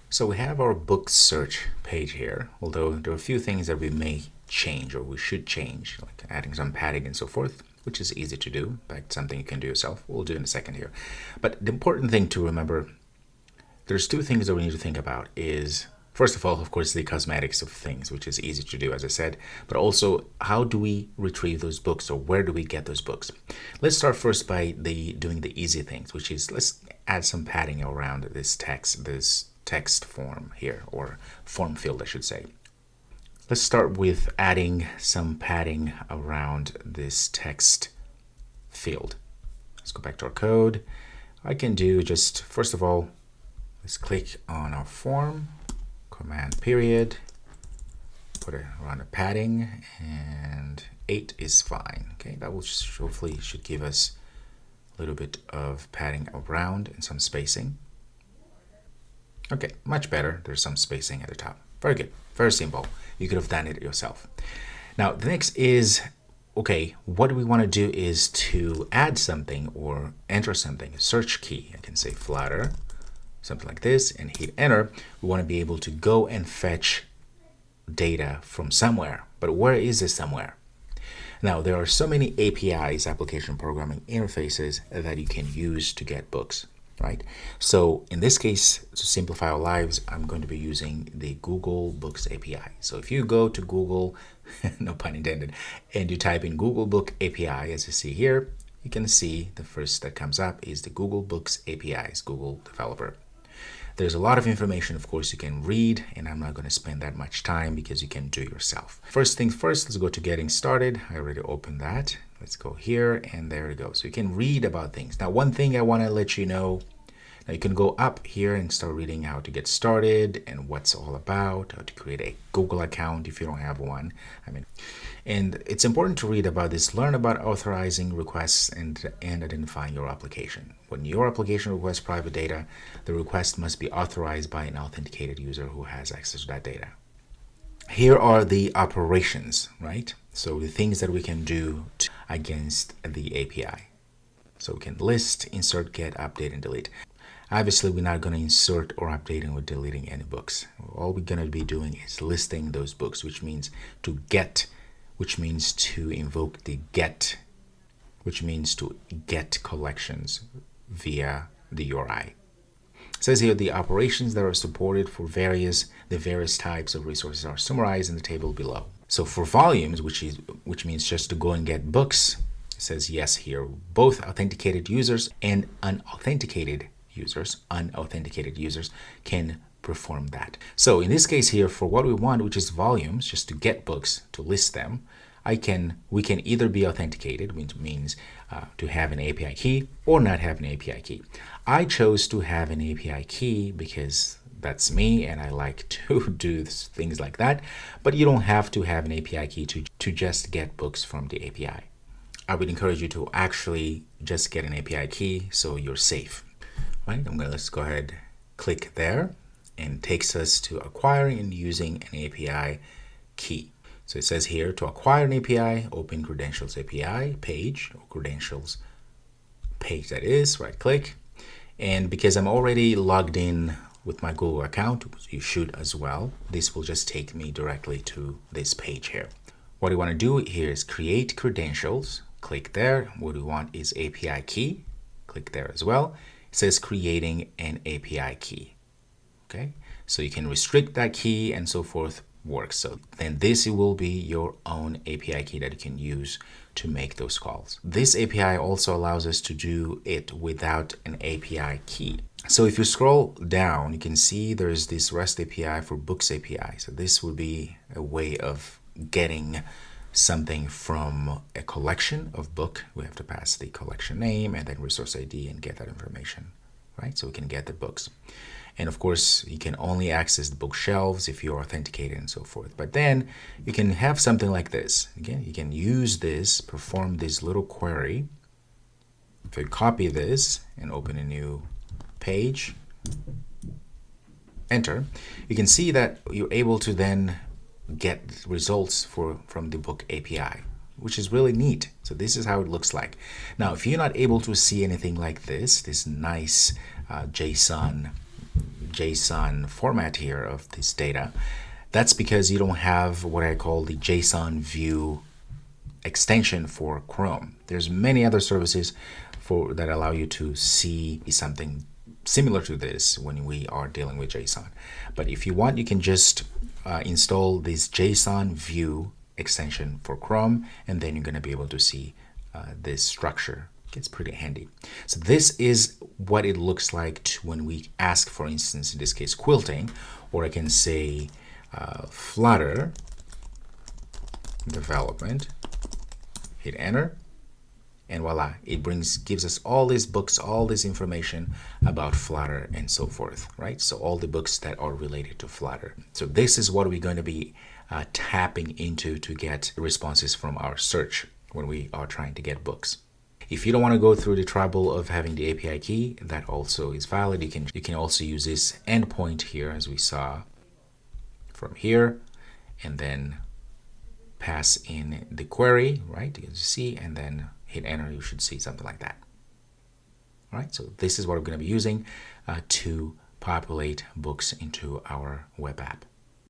So we have our book search page here, although there are a few things that we may change or we should change, like adding some padding and so forth, which is easy to do. In fact, something you can do yourself. We'll do in a second here. But the important thing to remember, there's two things that we need to think about is, first of all, of course, the cosmetics of things, which is easy to do, as I said, but also how do we retrieve those books or where do we get those books? Let's start first by doing the easy things, which is let's add some padding around this text form here, or form field, I should say. Let's start with adding some padding around this text field. Let's go back to our code. I can do just, first of all, let's click on our form, command period, put it around the padding, and 8 is fine. Okay, that will hopefully should give us a little bit of padding around and some spacing. Okay, much better. There's some spacing at the top. Very good. Very simple. You could have done it yourself. Now, the next is, okay, what we want to do is to add something or enter something, a search key. I can say Flutter, something like this, and hit enter. We want to be able to go and fetch data from somewhere. But where is this somewhere? Now, there are so many APIs, application programming interfaces, that you can use to get books, right? So in this case, to simplify our lives, I'm going to be using the Google Books API. So if you go to Google, no pun intended, and you type in Google Book API, as you see here, you can see the first that comes up is the Google Books APIs, Google Developer. There's a lot of information, of course, you can read, and I'm not going to spend that much time because you can do it yourself. First things first, let's go to getting started. I already opened that. Let's go here, and there we go. So you can read about things. Now, one thing I want to let you know, now you can go up here and start reading how to get started and what's all about, how to create a Google account if you don't have one. And it's important to read about this, learn about authorizing requests and identifying your application. When your application requests private data, the request must be authorized by an authenticated user who has access to that data. Here are the operations, right? So the things that we can do against the API. So we can list, insert, get, update, and delete. Obviously, we're not going to insert or updating or deleting any books. All we're going to be doing is listing those books, which means to get, which means to invoke the get, which means to get collections via the URI. It says here the operations that are supported for the various types of resources are summarized in the table below. So for volumes, which means just to go and get books, it says yes here, both authenticated users and unauthenticated users can perform that. So in this case here, for what we want, which is volumes, just to get books, to list them, we can either be authenticated, which means to have an API key, or not have an API key. I chose to have an API key because that's me and I like to do things like that, but you don't have to have an API key to just get books from the API. I would encourage you to actually just get an API key so you're safe. Right, let's go ahead, click there, and it takes us to acquiring and using an API key. So it says here to acquire an API, open Credentials API page, or Credentials page that is, right click. And because I'm already logged in with my Google account, you should as well, this will just take me directly to this page here. What you want to do here is create credentials, click there. What we want is API key, click there as well. It says creating an API key. Okay, so you can restrict that key and so forth works. So then this will be your own API key that you can use to make those calls. This API also allows us to do it without an API key. So if you scroll down, you can see there's this REST API for Books API. So this would be a way of getting something from a collection of book. We have to pass the collection name and then resource ID and get that information, right? So we can get the books. And of course, you can only access the bookshelves if you're authenticated and so forth. But then you can have something like this. Again, you can use this, perform this little query. If you copy this and open a new page, enter, you can see that you're able to then get results from the book API, which is really neat. So this is how it looks like. Now, if you're not able to see anything like this nice JSON JSON format here of this data. That's because you don't have what I call the JSON view extension for Chrome. There's many other services that allow you to see something similar to this when we are dealing with JSON. But if you want, you can just install this JSON view extension for Chrome, and then you're going to be able to see this structure. It's pretty handy. So this is what it looks like when we ask, for instance, in this case, quilting, or I can say Flutter development, hit enter, and voila, it gives us all these books, all this information about Flutter and so forth, right? So all the books that are related to Flutter. So this is what we're going to be tapping into to get responses from our search when we are trying to get books. If you don't want to go through the trouble of having the API key, that also is valid. You can also use this endpoint here, as we saw from here, and then pass in the query, right? You can see, and then hit enter. You should see something like that. All right. So this is what we're going to be using to populate books into our web app.